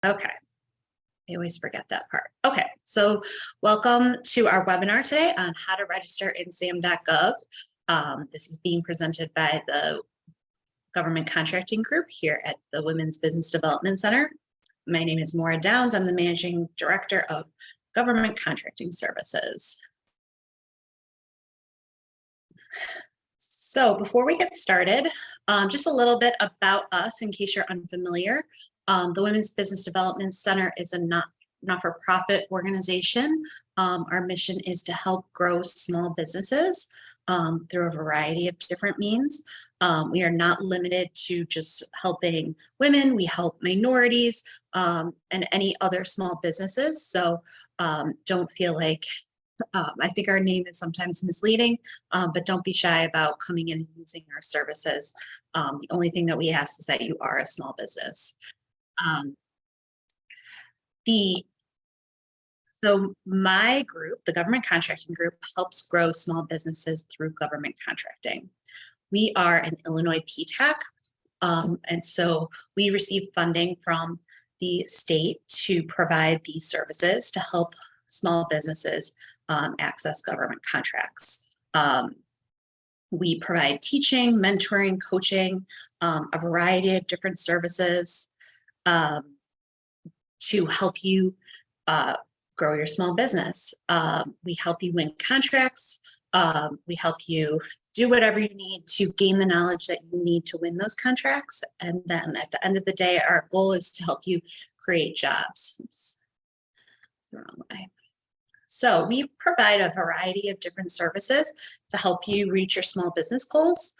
Okay, I always forget that part. Okay, so welcome to our webinar today on how to register in SAM.gov. This is being presented by the Government Contracting Group here at the Women's Business Development Center. My name is Maura Downs. I'm the Managing Director of Government Contracting Services. So before we get started, just a little bit about us in case you're unfamiliar. The Women's Business Development Center is a not-for-profit organization. Our mission is to help grow small businesses through a variety of different means. We are not limited to just helping women. We help minorities and any other small businesses. So don't feel like I think our name is sometimes misleading, but don't be shy about coming in and using our services. The only thing that we ask is that you are a small business. So my group, the Government Contracting Group, helps grow small businesses through government contracting. We are an Illinois PTAC, and so we receive funding from the state to provide these services to help small businesses access government contracts. We provide teaching, mentoring, coaching, a variety of different services to help you grow your small business. We help you win contracts. We help you do whatever you need to gain the knowledge that you need to win those contracts. And then at the end of the day, our goal is to help you create jobs. Oops, the wrong way. So we provide a variety of different services to help you reach your small business goals.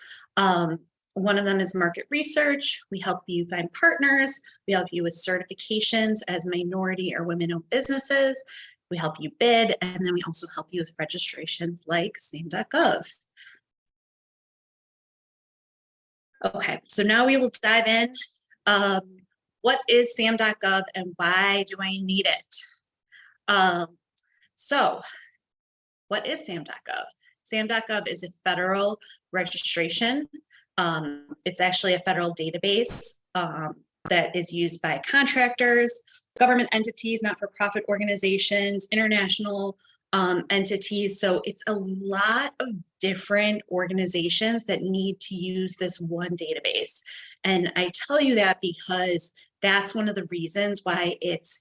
One of them is market research. We help you find partners. We help you with certifications as minority or women-owned businesses. We help you bid, and then we also help you with registrations like SAM.gov. Okay, so now we will dive in. What is SAM.gov and why do I need it? So what is SAM.gov? SAM.gov is a federal registration. It's actually a federal database that is used by contractors, government entities, not-for-profit organizations, international entities. So it's a lot of different organizations that need to use this one database. And I tell you that because that's one of the reasons why it's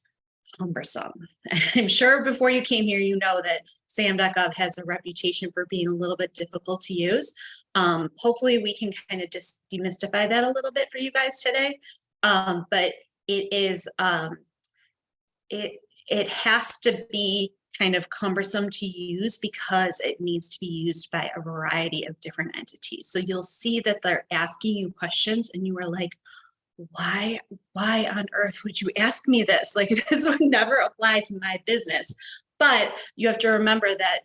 cumbersome. I'm sure before you came here, you know that SAM.gov has a reputation for being a little bit difficult to use. Hopefully we can kind of just demystify that a little bit for you guys today. But it is, it has to be kind of cumbersome to use because it needs to be used by a variety of different entities. So you'll see that they're asking you questions and you are like, why on earth would you ask me this? Like, this would never apply to my business. But you have to remember that,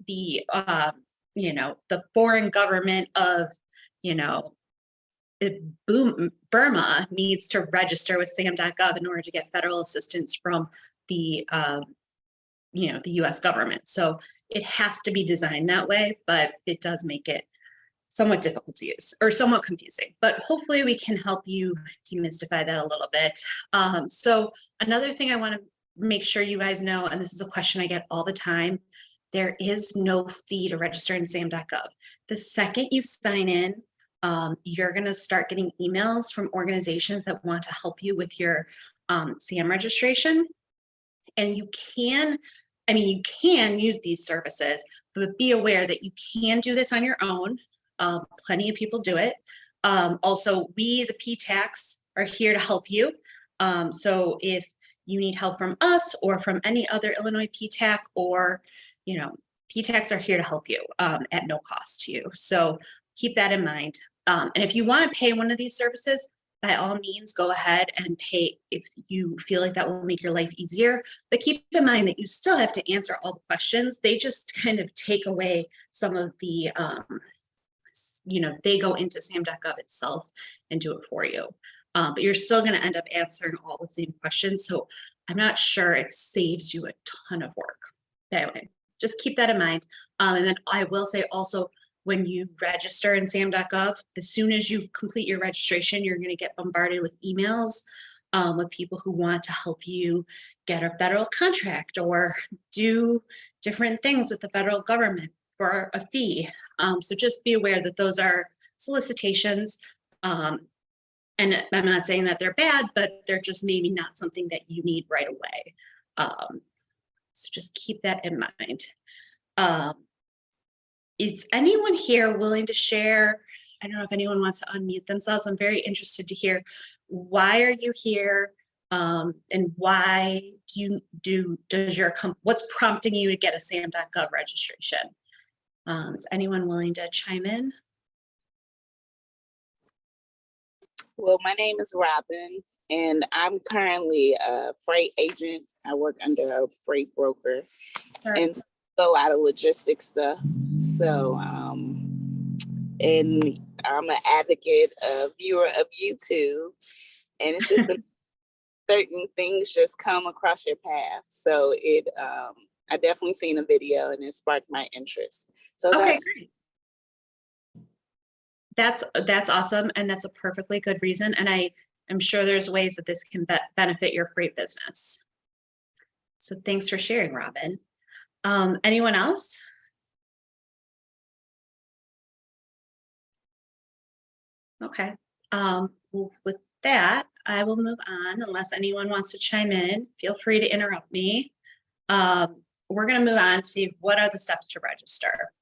the foreign government of, Burma needs to register with SAM.gov in order to get federal assistance from the, the US government. So it has to be designed that way, but it does make it somewhat difficult to use or somewhat confusing, but hopefully we can help you demystify that a little bit. So another thing I want to make sure you guys know, and this is a question I get all the time, there is no fee to register in SAM.gov. The second you sign in, you're going to start getting emails from organizations that want to help you with your SAM registration. And you can use these services, but be aware that you can do this on your own. Plenty of people do it. Also, we, the PTACs, are here to help you. So if you need help from us or from any other Illinois PTAC, or, PTACs are here to help you at no cost to you. So keep that in mind. And if you want to pay one of these services, by all means, go ahead and pay if you feel like that will make your life easier. But keep in mind that you still have to answer all the questions. They just kind of take away some of the they go into SAM.gov itself and do it for you. But you're still going to end up answering all the same questions. So I'm not sure it saves you a ton of work. Anyway, just keep that in mind. And then I will say also, when you register in SAM.gov, as soon as you complete your registration, you're going to get bombarded with emails with people who want to help you get a federal contract or do different things with the federal government for a fee. So just be aware that those are solicitations. And I'm not saying that they're bad, but they're just maybe not something that you need right away. So just keep that in mind. Is anyone here willing to share? I don't know if anyone wants to unmute themselves. I'm very interested to hear, why are you here? And why what's prompting you to get a SAM.gov registration? Is anyone willing to chime in? Well, my name is Robin, and I'm currently a freight agent. I work under a freight broker, and a lot of logistics stuff. So, and I'm an advocate, a viewer of YouTube, and it's just certain things just come across your path. So I definitely seen a video, and it sparked my interest. So okay, great. That's awesome, and that's a perfectly good reason. And I'm sure there's ways that this can benefit your freight business. So thanks for sharing, Robin. Anyone else? Okay. Well, with that, I will move on. Unless anyone wants to chime in, feel free to interrupt me. We're going to move on to what are the steps to register.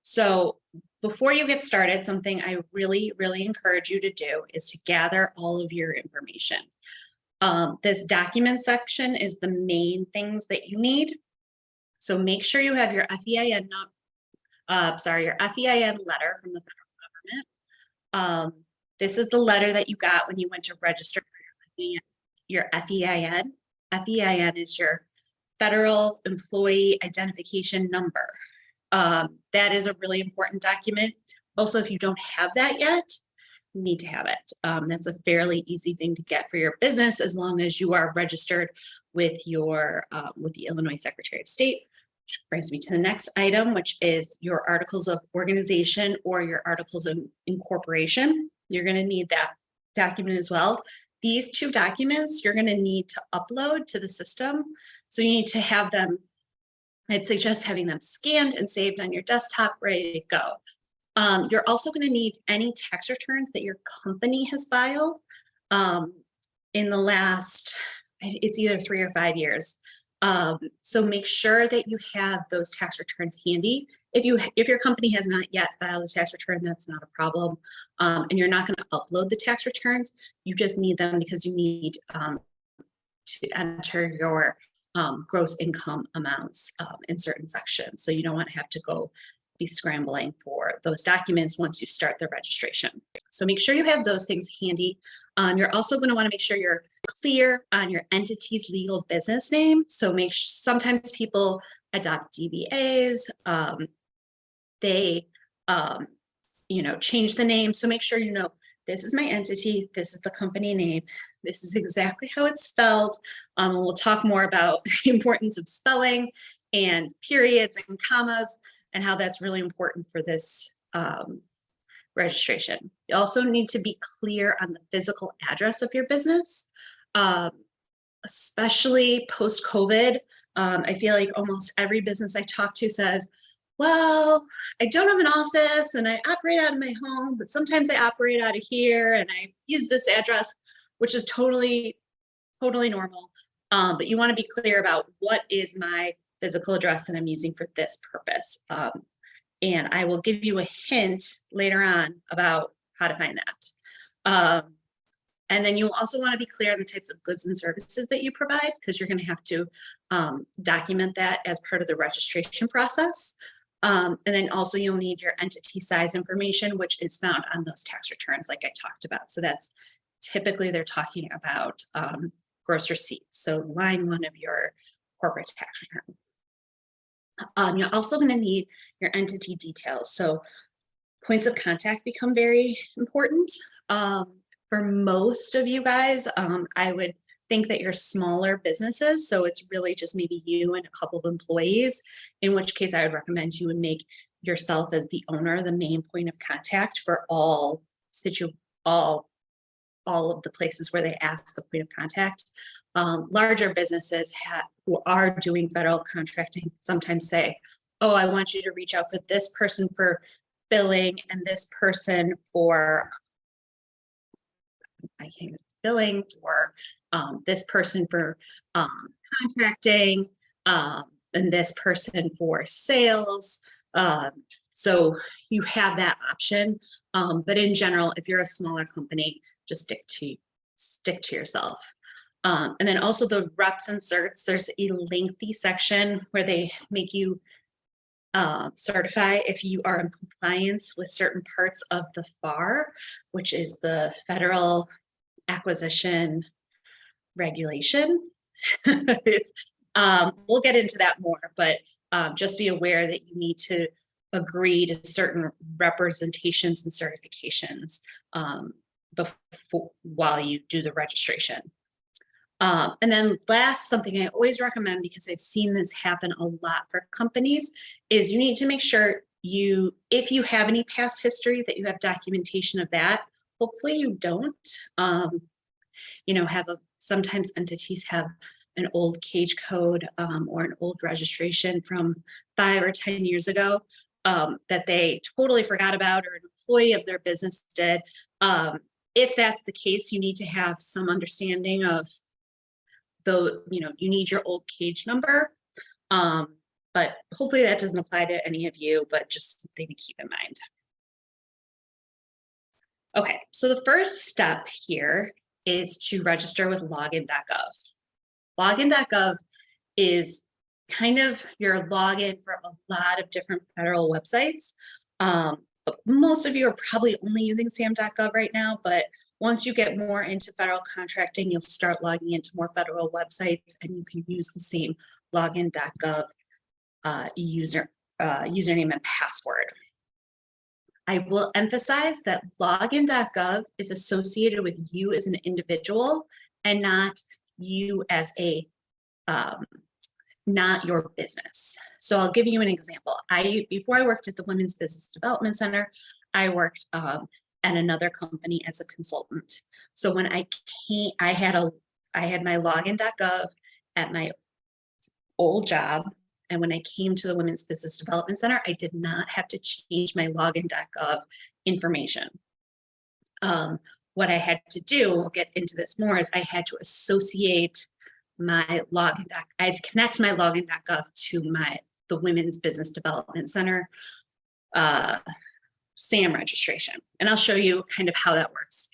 So before you get started, something I really, really encourage you to do is to gather all of your information. This document section is the main things that you need. So make sure you have your FEIN, your FEIN letter from the federal government. This is the letter that you got when you went to register your FEIN. FEIN is your Federal Employee Identification Number. That is a really important document. Also, if you don't have that yet, you need to have it. That's a fairly easy thing to get for your business, as long as you are registered with the Illinois Secretary of State. Which brings me to the next item, which is your articles of organization or your articles of incorporation. You're going to need that document as well. These two documents you're going to need to upload to the system. So you need to have them. I'd suggest having them scanned and saved on your desktop, ready to go. You're also going to need any tax returns that your company has filed in the last, it's either 3 or 5 years. So make sure that you have those tax returns handy. If your company has not yet filed a tax return, that's not a problem. And you're not going to upload the tax returns. You just need them because you need to enter your gross income amounts in certain sections. So you don't want to have to go be scrambling for those documents once you start the registration. So make sure you have those things handy. You're also going to want to make sure you're clear on your entity's legal business name. So sometimes people adopt DBAs. They change the name. So make sure you know, this is my entity, this is the company name, this is exactly how it's spelled. We'll talk more about the importance of spelling and periods and commas and how that's really important for this registration. You also need to be clear on the physical address of your business, especially post-COVID. I feel like almost every business I talk to says, well, I don't have an office and I operate out of my home, but sometimes I operate out of here and I use this address, which is totally normal. But you want to be clear about what is my physical address that I'm using for this purpose. And I will give you a hint later on about how to find that. And then you'll also want to be clear on the types of goods and services that you provide, because you're going to have to document that as part of the registration process. And then also you'll need your entity size information, which is found on those tax returns like I talked about. So that's typically they're talking about gross receipts. So line 1 of your corporate tax return. You're also going to need your entity details. So points of contact become very important. For most of you guys, I would think that you're smaller businesses. So it's really just maybe you and a couple of employees, in which case I would recommend you would make yourself as the owner the main point of contact for all all of the places where they ask the point of contact. Larger businesses who are doing federal contracting sometimes say, oh, I want you to reach out for this person for billing and this person for billing, or this person for contracting, and this person for sales. So you have that option. But in general, if you're a smaller company, just stick to yourself. And then also the reps and certs, there's a lengthy section where they make you certify if you are in compliance with certain parts of the FAR, which is the Federal Acquisition Regulation. We'll get into that more, but just be aware that you need to agree to certain representations and certifications while you do the registration. And then last, something I always recommend, because I've seen this happen a lot for companies, is you need to make sure if you have any past history, that you have documentation of that. Hopefully you don't. Sometimes entities have an old cage code or an old registration from 5 or 10 years ago that they totally forgot about, or an employee of their business did. If that's the case, you need to have some understanding of you need your old cage number. But hopefully that doesn't apply to any of you, but just something to keep in mind. Okay, so the first step here is to register with login.gov. Login.gov is kind of your login for a lot of different federal websites. But most of you are probably only using SAM.gov right now, but once you get more into federal contracting, you'll start logging into more federal websites, and you can use the same login.gov username and password. I will emphasize that login.gov is associated with you as an individual and not you as not your business. So I'll give you an example. Before I worked at the Women's Business Development Center, I worked at another company as a consultant. So when I had my login.gov at my old job. And when I came to the Women's Business Development Center, I did not have to change my login.gov information. What I had to do, we'll get into this more, is I had to associate my login. I had to connect my login.gov to the Women's Business Development Center SAM registration. And I'll show you kind of how that works.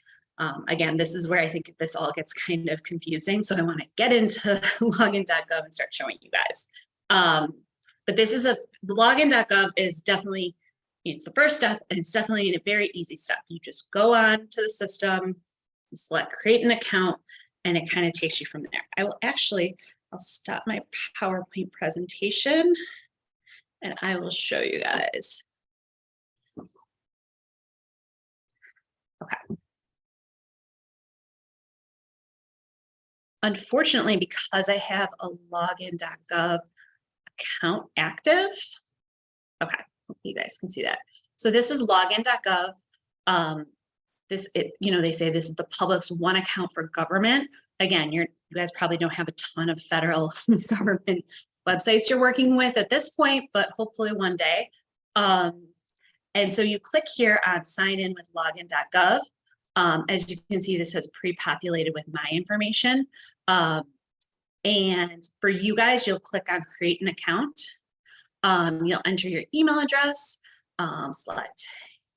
Again, this is where I think this all gets kind of confusing. So I want to get into login.gov and start showing you guys. But login.gov is definitely, it's the first step, and it's definitely a very easy step. You just go on to the system, you select create an account, and it kind of takes you from there. I'll stop my PowerPoint presentation and I will show you guys. Okay. Unfortunately, because I have a login.gov account active, okay, you guys can see that. So this is login.gov. They say this is the public's one account for government. Again, you guys probably don't have a ton of federal government websites you're working with at this point, but hopefully one day. And so you click here on sign in with login.gov. As you can see, this says pre-populated with my information. And for you guys, you'll click on create an account. You'll enter your email address, select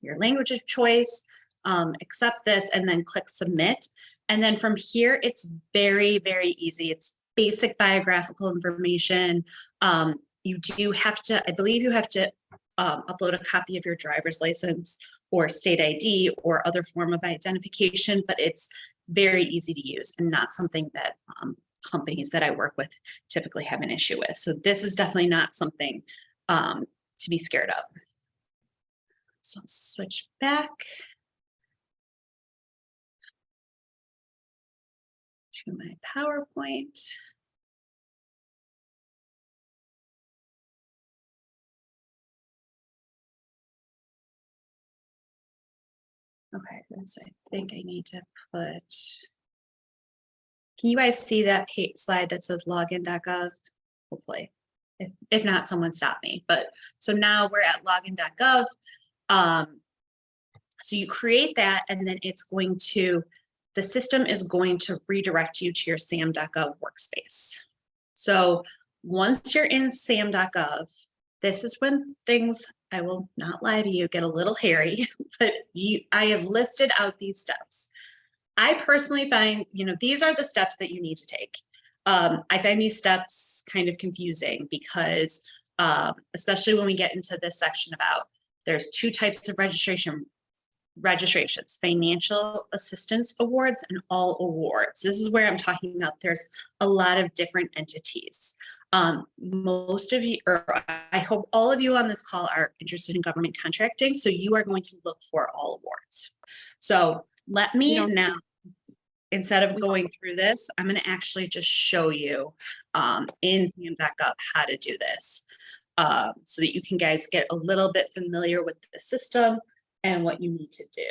your language of choice, accept this, and then click submit. And then from here, it's very, very easy. It's basic biographical information. You do have to, I believe you have to upload a copy of your driver's license or state ID or other form of identification, but it's very easy to use and not something that companies that I work with typically have an issue with. So this is definitely not something to be scared of. So I'll switch back to my PowerPoint. Okay, I think I need to put. Can you guys see that slide that says login.gov? Hopefully, if not, someone stop me. But so now we're at login.gov. So you create that, and then the system is going to redirect you to your SAM.gov workspace. So once you're in SAM.gov, this is when things, I will not lie to you, get a little hairy, but I have listed out these steps. I personally find, these are the steps that you need to take. I find these steps kind of confusing because, especially when we get into this section about, there's two types of registrations, financial assistance awards and all awards. This is where I'm talking about there's a lot of different entities. Most of you, or I hope all of you on this call are interested in government contracting, so you are going to look for all awards. So let me now, instead of going through this, I'm going to actually just show you in SAM.gov how to do this so that you can guys get a little bit familiar with the system and what you need to do.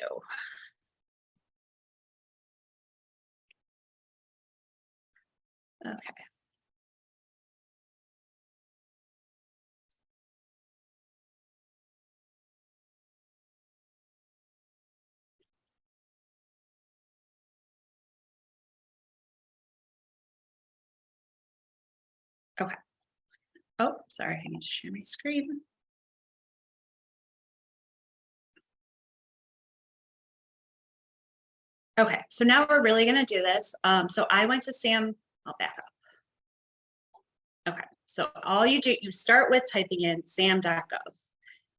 Okay. Okay. Oh, sorry, I need to share my screen. Okay, so now we're really going to do this. So I went to SAM, I'll back up. Okay, so all you do, you start with typing in SAM.gov.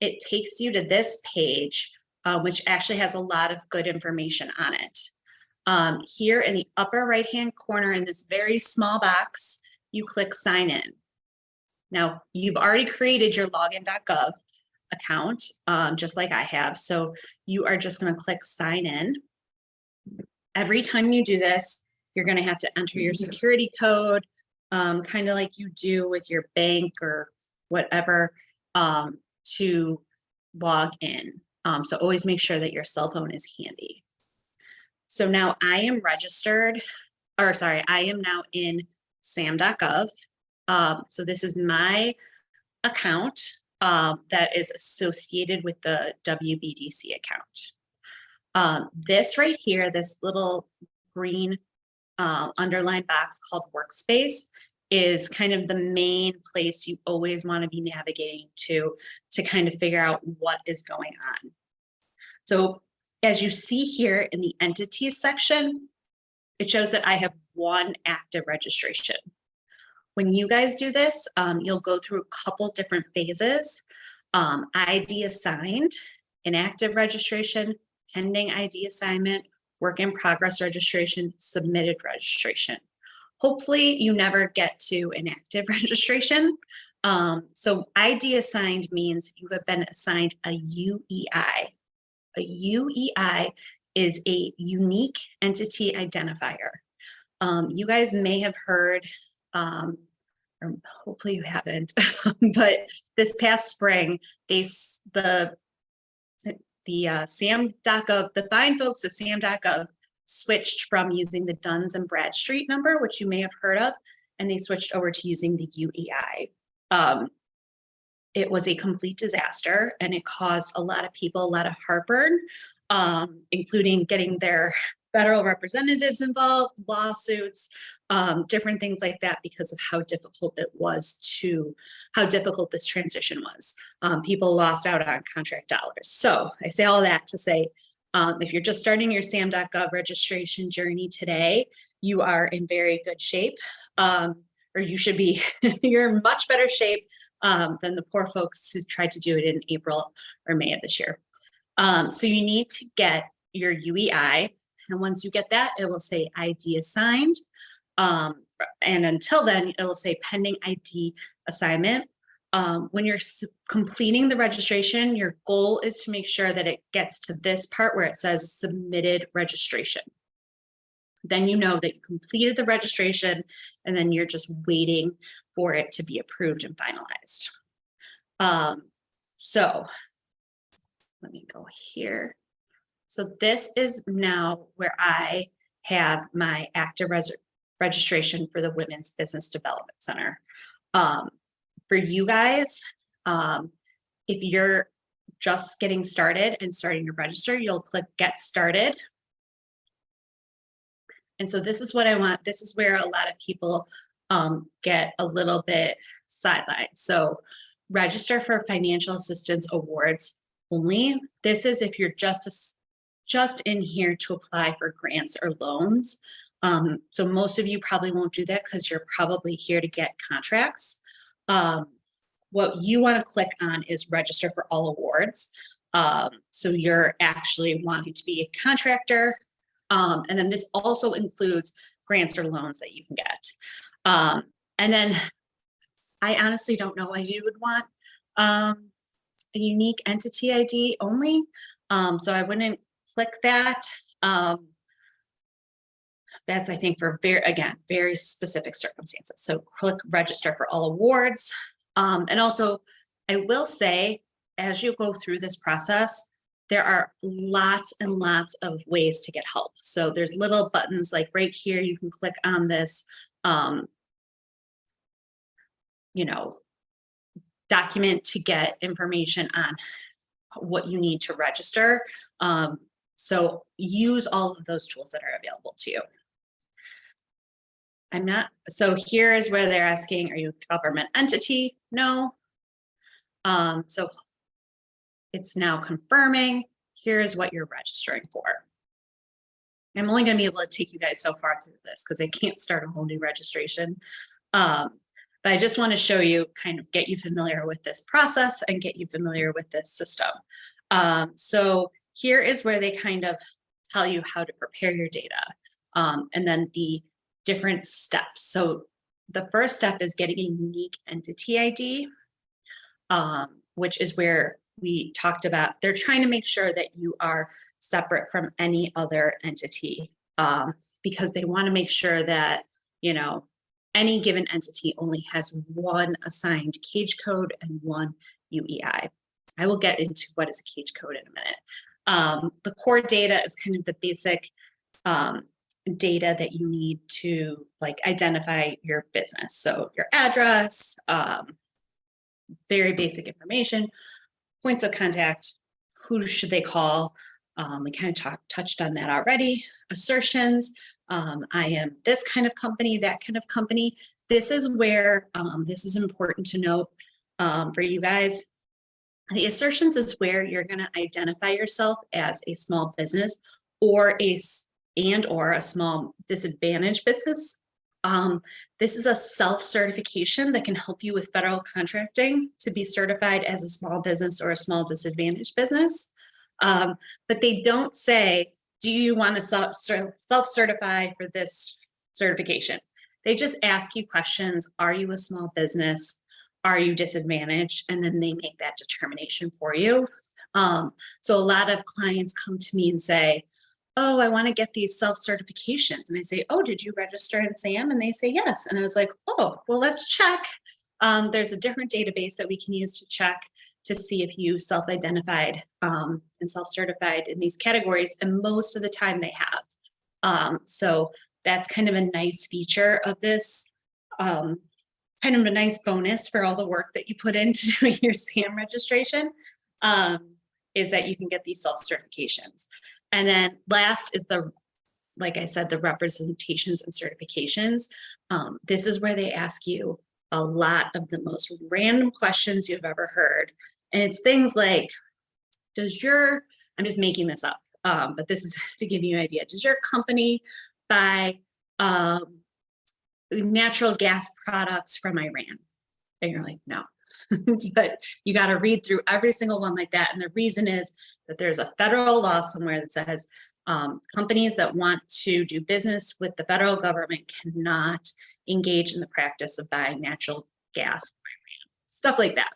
It takes you to this page, which actually has a lot of good information on it. Here in the upper right-hand corner in this very small box, you click sign in. Now, you've already created your login.gov account, just like I have. So you are just going to click sign in. Every time you do this, you're going to have to enter your security code, kind of like you do with your bank or whatever, to log in. So always make sure that your cell phone is handy. So now I am registered, or sorry, I am now in SAM.gov. So this is my account that is associated with the WBDC account. This right here, this little green underlined box called Workspace is kind of the main place you always want to be navigating to kind of figure out what is going on. So as you see here in the entities section, it shows that I have one active registration. When you guys do this, you'll go through a couple different phases. ID assigned, inactive registration, pending ID assignment, work in progress registration, submitted registration. Hopefully you never get to inactive registration. So ID assigned means you have been assigned a UEI. A UEI is a unique entity identifier. You guys may have heard, or hopefully you haven't, but this past spring, the SAM.gov, the fine folks at SAM.gov switched from using the Duns and Bradstreet number, which you may have heard of, and they switched over to using the UEI. It was a complete disaster, and it caused a lot of people a lot of heartburn, including getting their federal representatives involved, lawsuits, different things like that because of how difficult this transition was. People lost out on contract dollars. So I say all that to say, if you're just starting your SAM.gov registration journey today, you are in very good shape, or you should be, you're in much better shape than the poor folks who tried to do it in April or May of this year. So you need to get your UEI. And once you get that, it will say ID assigned. And until then, it will say pending ID assignment. When you're completing the registration, your goal is to make sure that it gets to this part where it says submitted registration. Then you know that you completed the registration, and then you're just waiting for it to be approved and finalized. So let me go here. So this is now where I have my active registration for the Women's Business Development Center. For you guys, if you're just getting started and starting to register, you'll click Get Started. And so this is what I want. This is where a lot of people get a little bit sidelined. So register for financial assistance awards only. This is if you're just in here to apply for grants or loans. So most of you probably won't do that because you're probably here to get contracts. What you want to click on is register for all awards. So you're actually wanting to be a contractor. And then this also includes grants or loans that you can get. And then I honestly don't know why you would want a unique entity ID only. So I wouldn't click that. That's, I think, for very specific circumstances. So click register for all awards. And also, I will say, as you go through this process, there are lots and lots of ways to get help. So there's little buttons like right here, you can click on this, document to get information on what you need to register. So use all of those tools that are available to you. So here is where they're asking, are you a government entity? No. So it's now confirming, here's what you're registering for. I'm only going to be able to take you guys so far through this because I can't start a whole new registration. But I just want to show you, kind of get you familiar with this process and get you familiar with this system. So here is where they kind of tell you how to prepare your data, and then the different steps. So the first step is getting a unique entity ID, which is where we talked about, they're trying to make sure that you are separate from any other entity, because they want to make sure that, any given entity only has one assigned cage code and one UEI. I will get into what is a cage code in a minute. The core data is kind of the basic data that you need to identify your business. So your address, very basic information, points of contact, who should they call? We kind of touched on that already. Assertions, I am this kind of company, that kind of company. This is where, this is important to note for you guys. The assertions is where you're going to identify yourself as a small business or a small disadvantaged business. This is a self-certification that can help you with federal contracting to be certified as a small business or a small disadvantaged business. But they don't say, do you want to self-certify for this certification? They just ask you questions. Are you a small business? Are you disadvantaged? And then they make that determination for you. So a lot of clients come to me and say, oh, I want to get these self-certifications. And I say, oh, did you register in SAM? And they say, yes. And I was like, oh, well, let's check. There's a different database that we can use to check to see if you self-identified and self-certified in these categories. And most of the time they have. So that's kind of a nice feature of this, kind of a nice bonus for all the work that you put into doing your SAM registration, is that you can get these self-certifications. And then last is like I said, the representations and certifications. This is where they ask you a lot of the most random questions you've ever heard. And it's things like, I'm just making this up, but this is to give you an idea. Does your company buy natural gas products from Iran? And you're like, no. But you got to read through every single one like that. And the reason is that there's a federal law somewhere that says companies that want to do business with the federal government cannot engage in the practice of buying natural gas, stuff like that.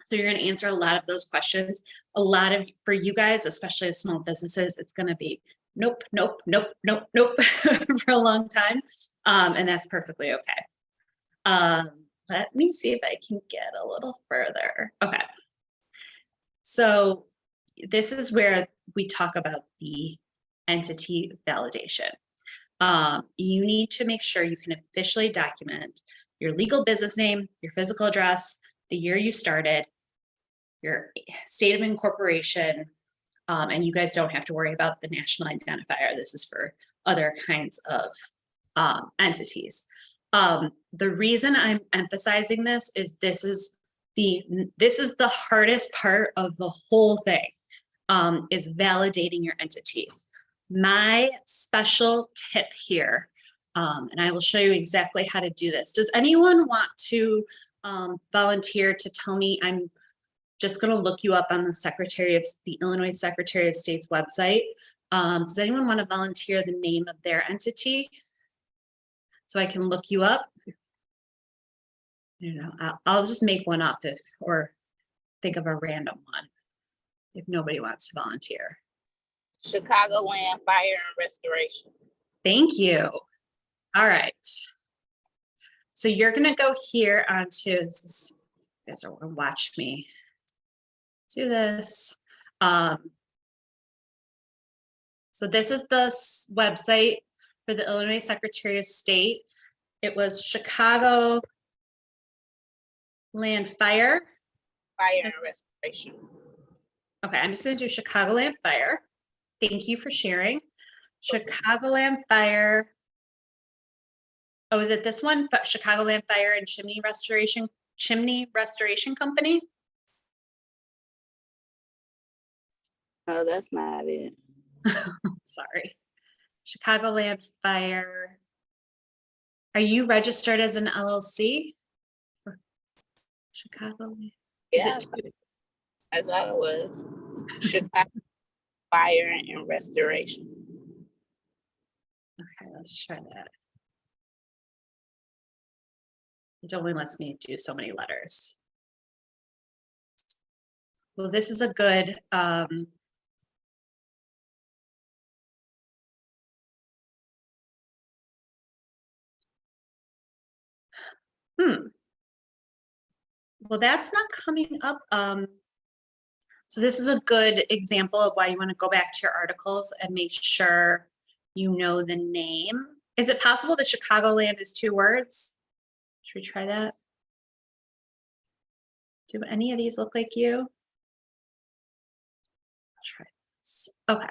So you're going to answer a lot of those questions. For you guys, especially as small businesses, it's going to be nope, nope, nope, nope, nope for a long time. And that's perfectly okay. Let me see if I can get a little further. Okay. So this is where we talk about the entity validation. You need to make sure you can officially document your legal business name, your physical address, the year you started, your state of incorporation, and you guys don't have to worry about the national identifier. This is for other kinds of entities. The reason I'm emphasizing this is this is the hardest part of the whole thing, is validating your entity. My special tip here, and I will show you exactly how to do this. Does anyone want to volunteer to tell me? I'm just going to look you up on the Illinois Secretary of State's website. Does anyone want to volunteer the name of their entity so I can look you up? I'll just make one up or think of a random one if nobody wants to volunteer. Chicagoland Fire and Restoration. Thank you. All right. So you're going to go here onto, you guys are going to watch me do this. So this is the website for the Illinois Secretary of State. It was Chicago Land Fire. Fire and Restoration. Okay, I'm just going to do Chicagoland Fire. Thank you for sharing. Chicagoland Fire. Oh, is it this one? But Chicagoland Fire and Chimney Restoration Company. Oh, that's not it. Sorry. Chicagoland Fire. Are you registered as an LLC? Chicagoland. Yeah, Is it I thought it was Chicago Fire and Restoration. Okay, let's try that. It only lets me do so many letters. Well, this is a good well, that's not coming up. So this is a good example of why you want to go back to your articles and make sure you know the name. Is it possible that Chicagoland is 2 words? Should we try that? Do any of these look like you? I'll try this. Okay.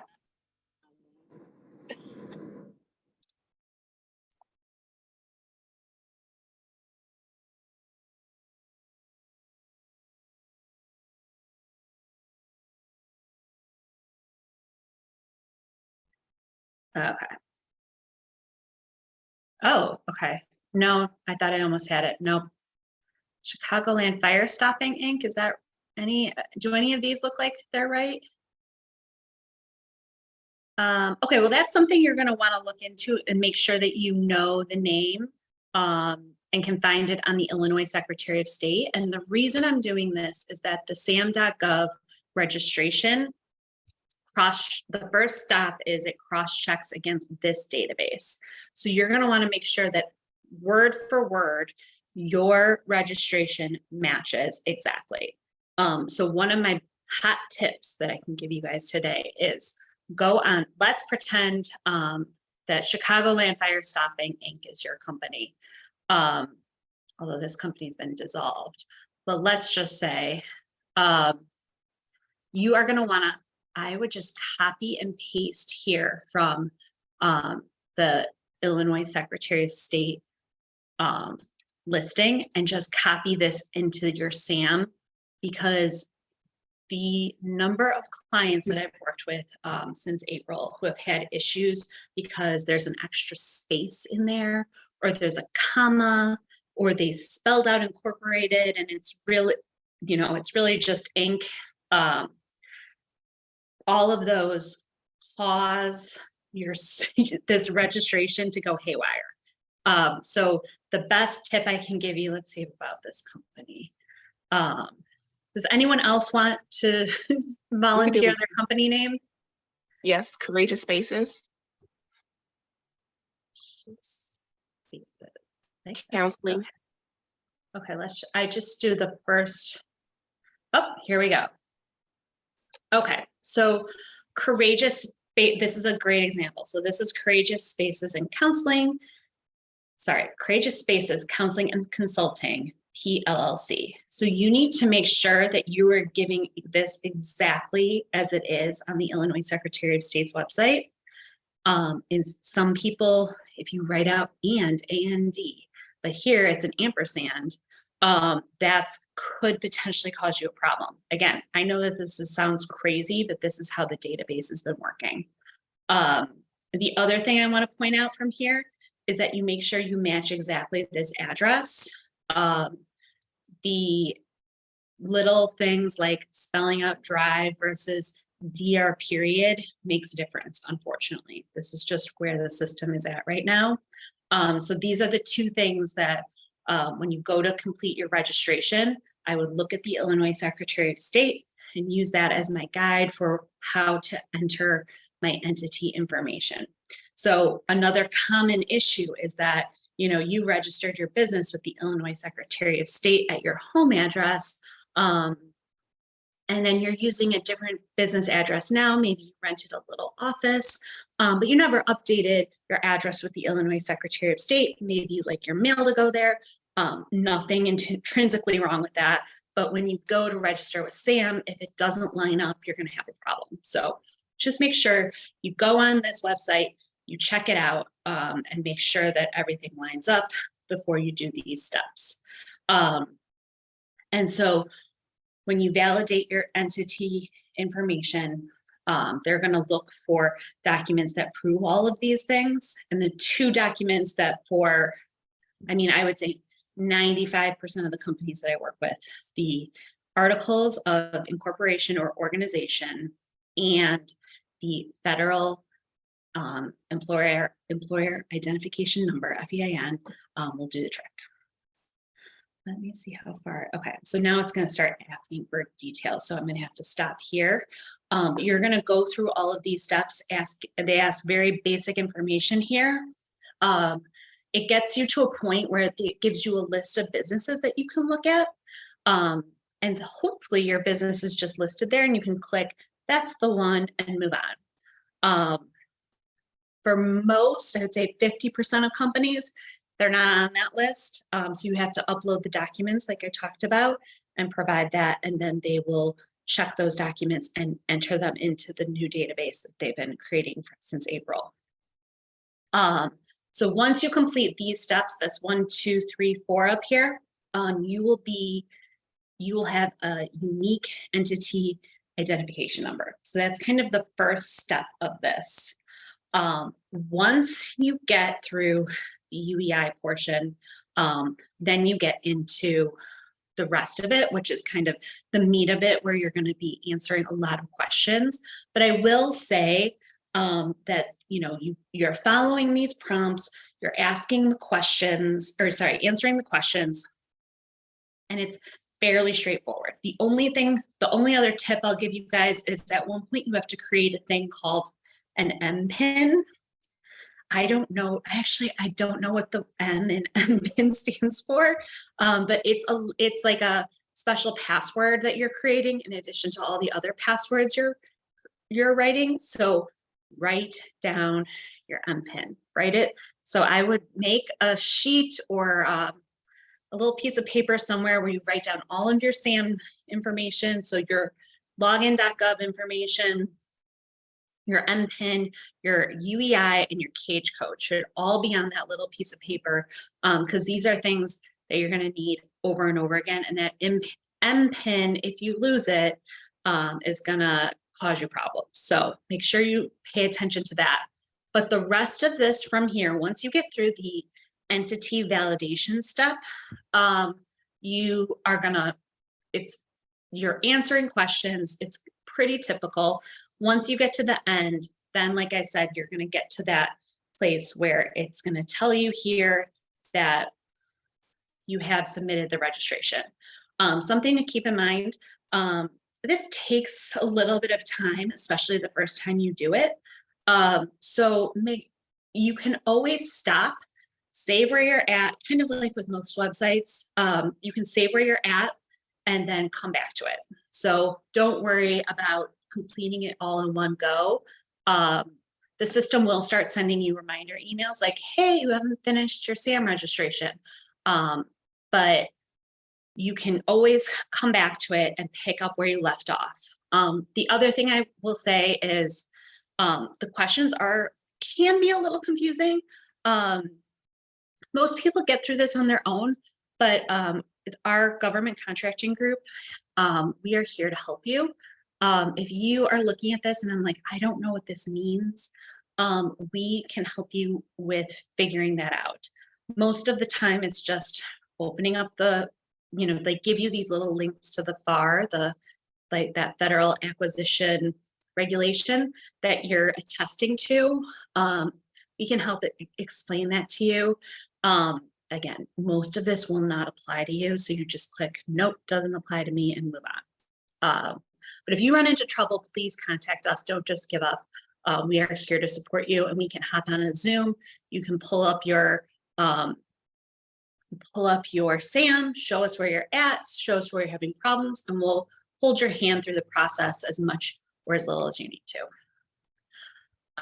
Okay. Oh, okay. No, I thought I almost had it. Nope. Chicagoland Fire Stopping Inc. Is that do any of these look like they're right? Okay, well, that's something you're going to want to look into and make sure that you know the name and can find it on the Illinois Secretary of State. And the reason I'm doing this is that the SAM.gov registration, the first stop is it cross-checks against this database. So you're going to want to make sure that word for word, your registration matches exactly. So one of my hot tips that I can give you guys today is go on, let's pretend that Chicagoland Fire Stopping Inc. is your company. Although this company's been dissolved, but let's just say you are going to want to, I would just copy and paste here from the Illinois Secretary of State listing and just copy this into your SAM, because the number of clients that I've worked with since April who have had issues because there's an extra space in there, or there's a comma, or they spelled out incorporated and it's really, it's really just ink. All of those cause this registration to go haywire. So the best tip I can give you, let's see about this company. Does anyone else want to volunteer their company name? Yes, Courageous Spaces. Counseling. Okay, I just do the first. Oh, here we go. Okay, So this is a great example. So this is Courageous Spaces and Counseling. Sorry, Courageous Spaces Counseling and Consulting, PLLC. So you need to make sure that you are giving this exactly as it is on the Illinois Secretary of State's website. And some people, if you write out AND, but here it's an ampersand, that could potentially cause you a problem. Again, I know that sounds crazy, but this is how the database has been working. The other thing I want to point out from here is that you make sure you match exactly this address. The little things like spelling out drive versus DR period makes a difference, unfortunately. This is just where the system is at right now. So these are the two things that when you go to complete your registration, I would look at the Illinois Secretary of State and use that as my guide for how to enter my entity information. So another common issue is that, you know, you registered your business with the Illinois Secretary of State at your home address, and then you're using a different business address now. Maybe you rented a little office, but you never updated your address with the Illinois Secretary of State. Maybe you like your mail to go there. Nothing intrinsically wrong with that. But when you go to register with SAM, if it doesn't line up, you're going to have a problem. So just make sure you go on this website, you check it out, and make sure that everything lines up before you do these steps. And so when you validate your entity information, they're going to look for documents that prove all of these things. And the two documents that I would say 95% of the companies that I work with, the articles of incorporation or organization and the federal employer identification number, FEIN, will do the trick. Let me see how far. Okay, so now it's going to start asking for details. So I'm going to have to stop here. You're going to go through all of these steps. They ask very basic information here. It gets you to a point where it gives you a list of businesses that you can look at. And hopefully your business is just listed there and you can click, that's the one, and move on. For most, I would say 50% of companies, they're not on that list. So you have to upload the documents like I talked about and provide that, and then they will check those documents and enter them into the new database that they've been creating since April. So once you complete these steps, this 1, 2, 3, 4 up here, you will have a unique entity identification number. So that's kind of the first step of this. Once you get through the UEI portion, then you get into the rest of it, which is kind of the meat of it, where you're going to be answering a lot of questions. But I will say that, you know, you're following these prompts, you're asking the questions, answering the questions, and it's fairly straightforward. The only other tip I'll give you guys is at one point you have to create a thing called an MPIN. I don't know what the M in MPIN stands for, but it's like a special password that you're creating in addition to all the other passwords you're writing. So write down your MPIN, write it. So I would make a sheet or a little piece of paper somewhere where you write down all of your SAM information. So your login.gov information, your MPIN, your UEI, and your cage code should all be on that little piece of paper, because these are things that you're going to need over and over again. And that MPIN, if you lose it, is going to cause you problems. So make sure you pay attention to that. But the rest of this from here, once you get through the entity validation step, you're answering questions. It's pretty typical. Once you get to the end, then like I said, you're going to get to that place where it's going to tell you here that you have submitted the registration. Something to keep in mind, this takes a little bit of time, especially the first time you do it. So you can always stop, save where you're at, kind of like with most websites. You can save where you're at and then come back to it. So don't worry about completing it all in one go, the system will start sending you reminder emails like, hey, you haven't finished your SAM registration. But you can always come back to it and pick up where you left off. The other thing I will say is the questions can be a little confusing. Most people get through this on their own, but our government contracting group, we are here to help you. If you are looking at this and I'm like, I don't know what this means, we can help you with figuring that out. Most of the time it's just opening up they give you these little links to the FAR, that federal acquisition regulation that you're attesting to. We can help explain that to you. Again, most of this will not apply to you. So you just click, nope, doesn't apply to me, and move on. But if you run into trouble, please contact us. Don't just give up. We are here to support you, and we can hop on a Zoom. You can pull up your SAM, show us where you're at, show us where you're having problems, and we'll hold your hand through the process as much or as little as you need to.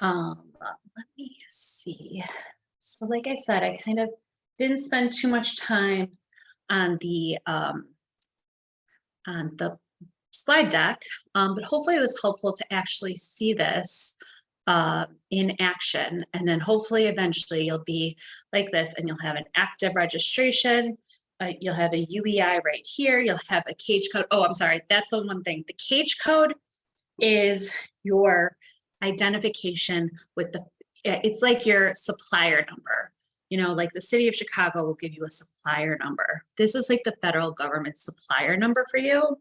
Let me see. So like I said, I kind of didn't spend too much time on the slide deck, but hopefully it was helpful to actually see this in action. And then hopefully eventually you'll be like this and you'll have an active registration. You'll have a UEI right here. You'll have a cage code. Oh, I'm sorry. That's the one thing. The cage code is your identification with it's like your supplier number. Like the city of Chicago will give you a supplier number. This is like the federal government supplier number for you.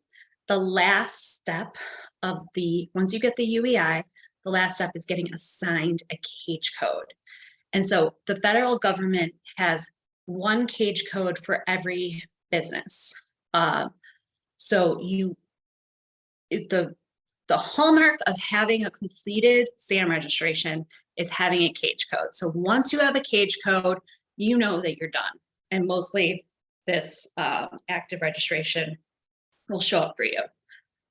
The last step of once you get the UEI, the last step is getting assigned a cage code. And so the federal government has one cage code for every business. So the hallmark of having a completed SAM registration is having a cage code. So once you have a cage code, you know that you're done. And mostly this active registration will show up for you.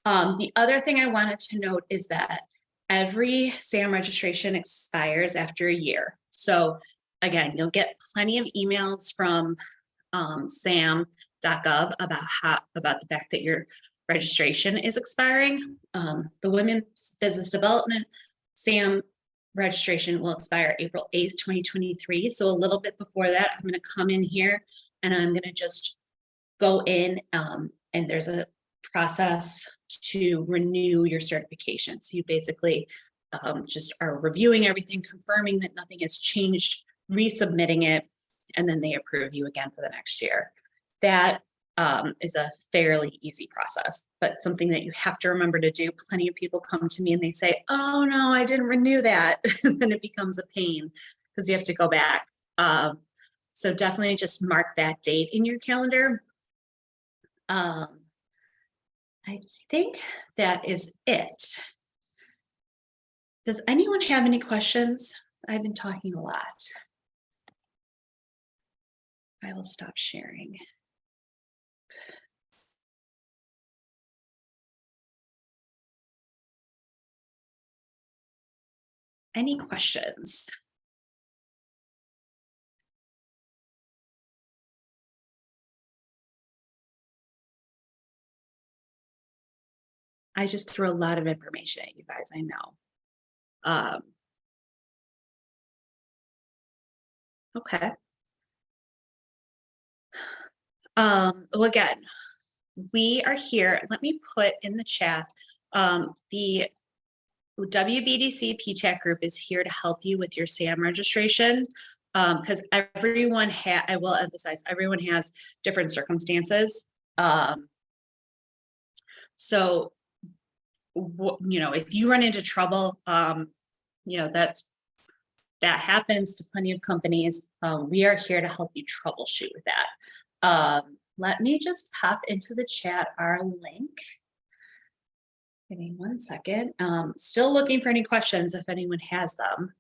The other thing I wanted to note is that every SAM registration expires after a year. So again, you'll get plenty of emails from SAM.gov about the fact that your registration is expiring. The Women's Business Development SAM registration will expire April 8th, 2023. So a little bit before that, I'm going to come in here and I'm going to just go in and there's a process to renew your certification. So you basically just are reviewing everything, confirming that nothing has changed, resubmitting it, and then they approve you again for the next year. That is a fairly easy process, but something that you have to remember to do. Plenty of people come to me and they say, oh no, I didn't renew that. And then it becomes a pain because you have to go back. So definitely just mark that date in your calendar. I think that is it. Does anyone have any questions? I've been talking a lot. I will stop sharing. Any questions? I just threw a lot of information at you guys, I know. Okay. Well, again, we are here. Let me put in the chat, the WBDC PTAC group is here to help you with your SAM registration, because everyone I will emphasize, everyone has different circumstances. So, if you run into trouble, that happens to plenty of companies. We are here to help you troubleshoot with that. Let me just pop into the chat our link. Give me 1 second. Still looking for any questions if anyone has them.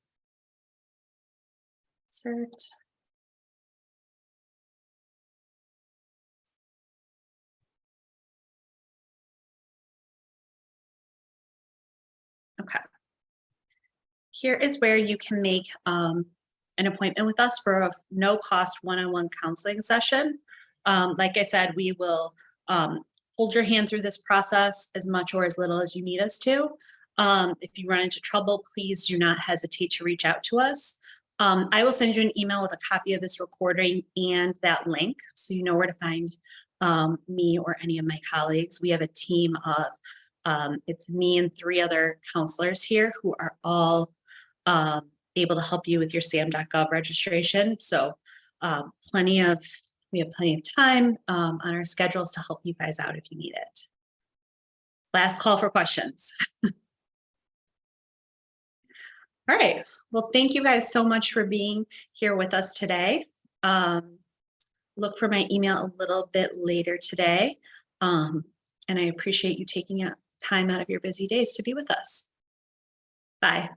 Insert. here is where you can make an appointment with us for a no-cost one-on-one counseling session. Like I said, we will hold your hand through this process as much or as little as you need us to. If you run into trouble, please do not hesitate to reach out to us. I will send you an email with a copy of this recording and that link so you know where to find me or any of my colleagues. We have a team of, it's me and 3 other counselors here who are all able to help you with your SAM.gov registration. So we have plenty of time on our schedules to help you guys out if you need it. Last call for questions. All right. Well, thank you guys so much for being here with us today. Look for my email a little bit later today. And I appreciate you taking time out of your busy days to be with us. Bye.